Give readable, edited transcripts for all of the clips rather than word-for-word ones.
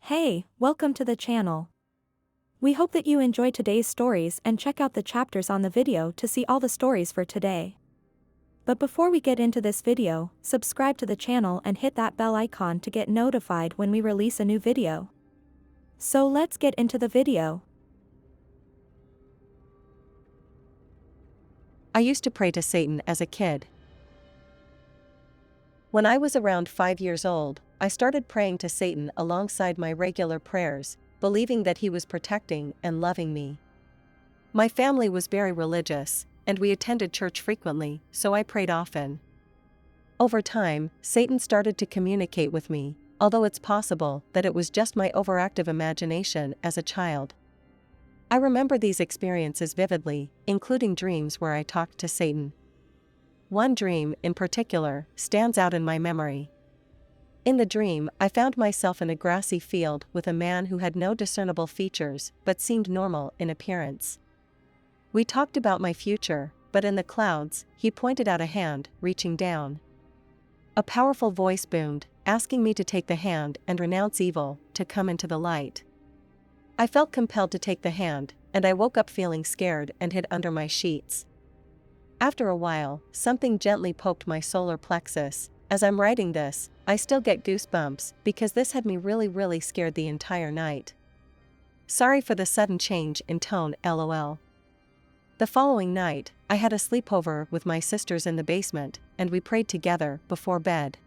Hey, welcome to the channel. We hope that you enjoy today's stories and check out the chapters on the video to see all the stories for today. But before we get into this video, subscribe to the channel and hit that bell icon to get notified when we release a new video. So let's get into the video. I used to pray to Satan as a kid. When I was around 5 years old, I started praying to Satan alongside my regular prayers, believing that he was protecting and loving me. My family was very religious, and we attended church frequently, so I prayed often. Over time, Satan started to communicate with me, although it's possible that it was just my overactive imagination as a child. I remember these experiences vividly, including dreams where I talked to Satan. One dream, in particular, stands out in my memory. In the dream, I found myself in a grassy field with a man who had no discernible features but seemed normal in appearance. We talked about my future, but in the clouds, he pointed out a hand, reaching down. A powerful voice boomed, asking me to take the hand and renounce evil, to come into the light. I felt compelled to take the hand, and I woke up feeling scared and hid under my sheets. After a while, something gently poked my solar plexus. As I'm writing this, I still get goosebumps because this had me really scared the entire night. Sorry for the sudden change in tone, lol. The following night, I had a sleepover with my sisters in the basement, and we prayed together before bed.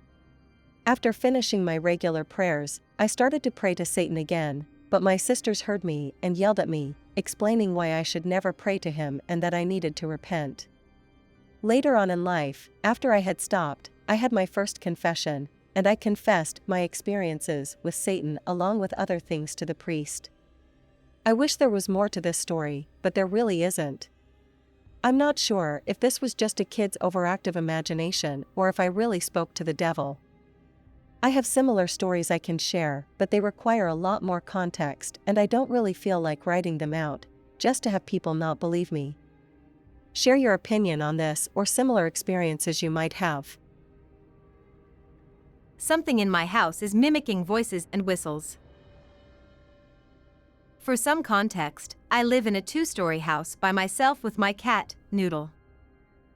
After finishing my regular prayers, I started to pray to Satan again, but my sisters heard me and yelled at me, explaining why I should never pray to him and that I needed to repent. Later on in life, after I had stopped, I had my first confession, and I confessed my experiences with Satan along with other things to the priest. I wish there was more to this story, but there really isn't. I'm not sure if this was just a kid's overactive imagination or if I really spoke to the devil. I have similar stories I can share, but they require a lot more context, and I don't really feel like writing them out, just to have people not believe me. Share your opinion on this or similar experiences you might have. Something in my house is mimicking voices and whistles. For some context, I live in a 2-story house by myself with my cat, Noodle.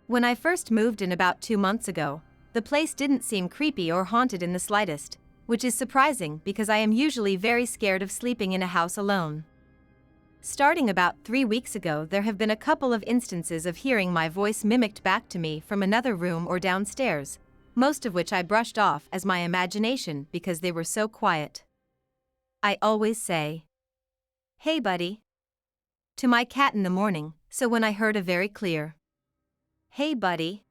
When I first moved in about 2 months ago, the place didn't seem creepy or haunted in the slightest, which is surprising because I am usually very scared of sleeping in a house alone. Starting about 3 weeks ago, there have been a couple of instances of hearing my voice mimicked back to me from another room or downstairs, most of which I brushed off as my imagination because they were so quiet. I always say, "Hey buddy," to my cat in the morning, so when I heard a very clear, "Hey buddy,"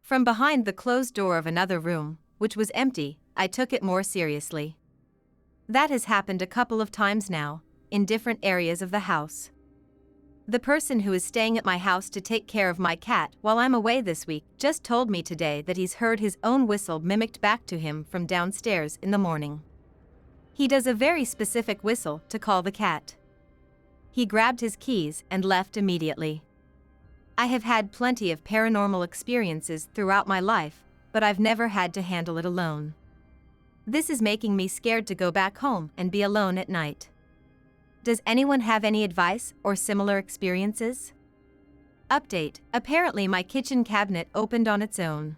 from behind the closed door of another room, which was empty, I took it more seriously. That has happened a couple of times now, in different areas of the house. The person who is staying at my house to take care of my cat while I'm away this week just told me today that he's heard his own whistle mimicked back to him from downstairs in the morning. He does a very specific whistle to call the cat. He grabbed his keys and left immediately. I have had plenty of paranormal experiences throughout my life, but I've never had to handle it alone. This is making me scared to go back home and be alone at night. Does anyone have any advice or similar experiences? Update: apparently my kitchen cabinet opened on its own.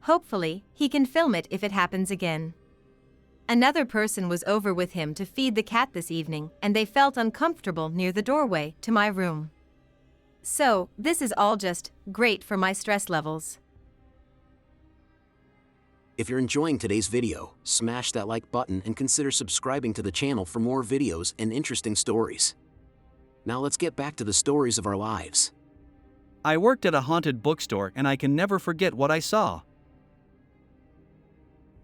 Hopefully, he can film it if it happens again. Another person was over with him to feed the cat this evening, and they felt uncomfortable near the doorway to my room. So, this is all just great for my stress levels. If you're enjoying today's video, smash that like button and consider subscribing to the channel for more videos and interesting stories. Now let's get back to the stories of our lives. I worked at a haunted bookstore and I can never forget what I saw.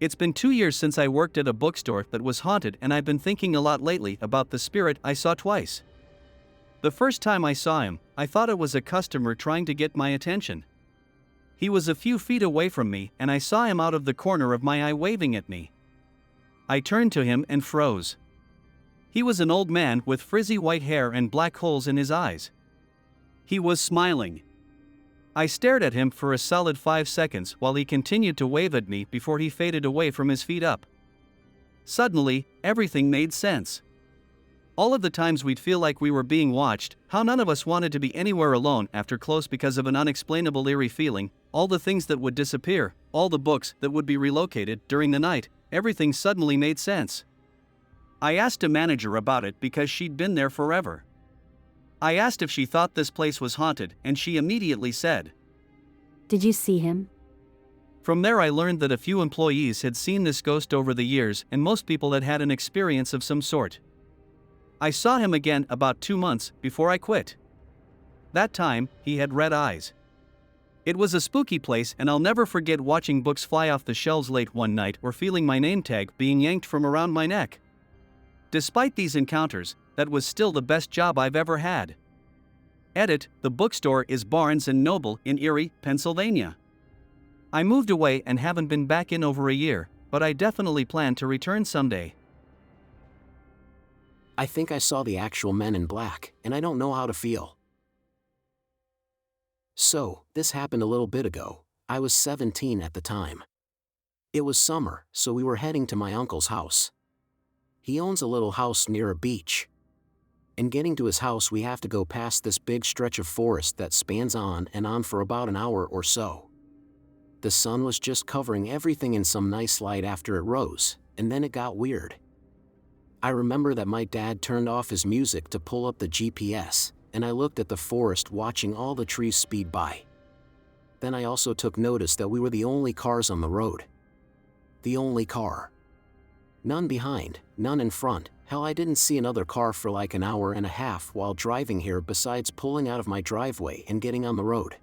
It's been 2 years since I worked at a bookstore that was haunted, and I've been thinking a lot lately about the spirit I saw twice. The first time I saw him, I thought it was a customer trying to get my attention. He was a few feet away from me, and I saw him out of the corner of my eye waving at me. I turned to him and froze. He was an old man with frizzy white hair and black holes in his eyes. He was smiling. I stared at him for a solid 5 seconds while he continued to wave at me before he faded away from his feet up. Suddenly, everything made sense. All of the times we'd feel like we were being watched, how none of us wanted to be anywhere alone after close because of an unexplainable eerie feeling, all the things that would disappear, all the books that would be relocated during the night, everything suddenly made sense. I asked a manager about it because she'd been there forever. I asked if she thought this place was haunted, and she immediately said, Did you see him? From there I learned that a few employees had seen this ghost over the years and most people had had an experience of some sort. I saw him again about 2 months before I quit. That time, he had red eyes. It was a spooky place and I'll never forget watching books fly off the shelves late one night or feeling my name tag being yanked from around my neck. Despite these encounters, that was still the best job I've ever had. Edit, the bookstore is Barnes & Noble in Erie, Pennsylvania. I moved away and haven't been back in over a year, but I definitely plan to return someday. I think I saw the actual men in black, and I don't know how to feel. So, this happened a little bit ago. I was 17 at the time. It was summer, so we were heading to my uncle's house. He owns a little house near a beach. In getting to his house we have to go past this big stretch of forest that spans on and on for about an hour or so. The sun was just covering everything in some nice light after it rose, and then it got weird. I remember that my dad turned off his music to pull up the GPS, and I looked at the forest watching all the trees speed by. Then I also took notice that we were the only cars on the road. The only car. None behind, none in front. Hell, I didn't see another car for like an hour and a half while driving here besides pulling out of my driveway and getting on the road.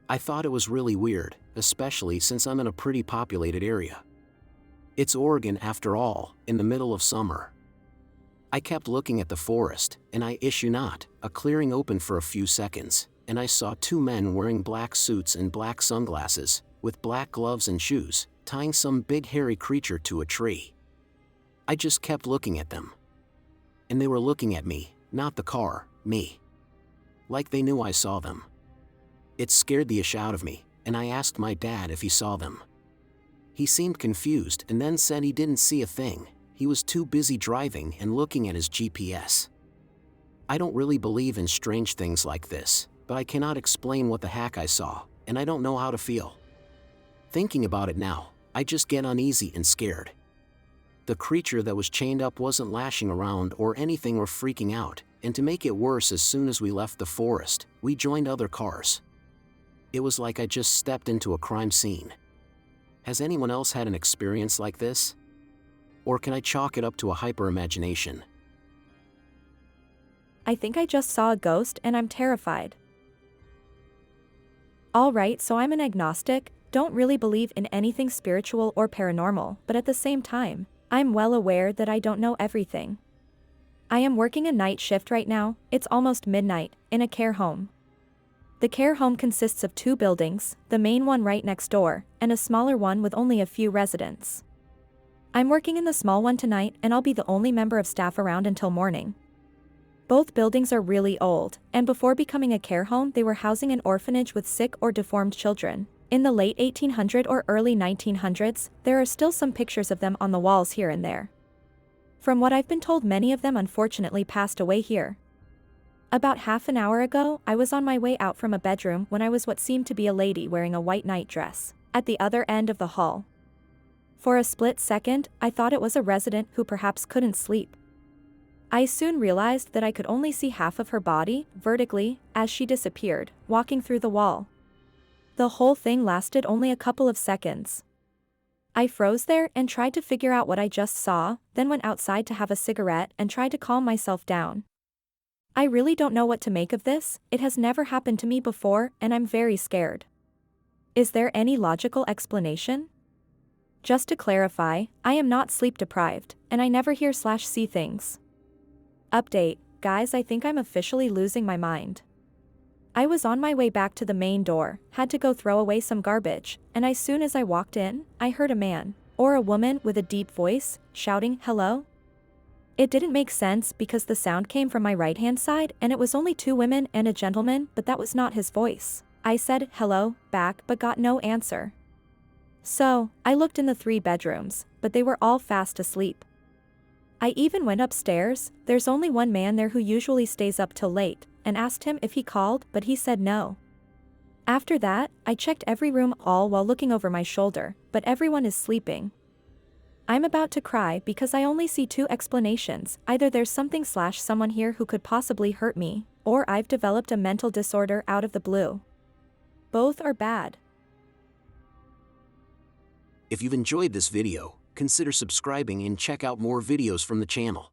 I thought it was really weird, especially since I'm in a pretty populated area. It's Oregon after all, in the middle of summer. I kept looking at the forest, and a clearing opened for a few seconds, and I saw 2 men wearing black suits and black sunglasses, with black gloves and shoes, tying some big hairy creature to a tree. I just kept looking at them. And they were looking at me, not the car, me. Like they knew I saw them. It scared the ish out of me, and I asked my dad if he saw them. He seemed confused and then said he didn't see a thing, he was too busy driving and looking at his GPS. I don't really believe in strange things like this, but I cannot explain what the heck I saw, and I don't know how to feel. Thinking about it now, I just get uneasy and scared. The creature that was chained up wasn't lashing around or anything or freaking out, and to make it worse, as soon as we left the forest, we joined other cars. It was like I just stepped into a crime scene. Has anyone else had an experience like this? Or can I chalk it up to a hyper-imagination? I think I just saw a ghost and I'm terrified. Alright, so I'm an agnostic, don't really believe in anything spiritual or paranormal, but at the same time, I'm well aware that I don't know everything. I am working a night shift right now, it's almost midnight, in a care home. The care home consists of 2 buildings, the main one right next door, and a smaller one with only a few residents. I'm working in the small one tonight and I'll be the only member of staff around until morning. Both buildings are really old, and before becoming a care home they were housing an orphanage with sick or deformed children. In the late 1800s or early 1900s, there are still some pictures of them on the walls here and there. From what I've been told, many of them unfortunately passed away here. About half an hour ago, I was on my way out from a bedroom when I was what seemed to be a lady wearing a white nightdress at the other end of the hall. For a split second, I thought it was a resident who perhaps couldn't sleep. I soon realized that I could only see half of her body, vertically, as she disappeared, walking through the wall. The whole thing lasted only a couple of seconds. I froze there and tried to figure out what I just saw, then went outside to have a cigarette and tried to calm myself down. I really don't know what to make of this, it has never happened to me before and I'm very scared. Is there any logical explanation? Just to clarify, I am not sleep deprived, and I never hear/see things. Update, guys, I think I'm officially losing my mind. I was on my way back to the main door, had to go throw away some garbage, and as soon as I walked in, I heard a man, or a woman with a deep voice, shouting, "Hello?" It didn't make sense because the sound came from my right-hand side and it was only 2 women and a gentleman, but that was not his voice. I said, "Hello," back but got no answer. So, I looked in the 3 bedrooms, but they were all fast asleep. I even went upstairs, there's only one man there who usually stays up till late, and asked him if he called, but he said no. After that, I checked every room all while looking over my shoulder, but everyone is sleeping. I'm about to cry because I only see 2 explanations, either there's something/someone here who could possibly hurt me, or I've developed a mental disorder out of the blue. Both are bad. If you've enjoyed this video, consider subscribing and check out more videos from the channel.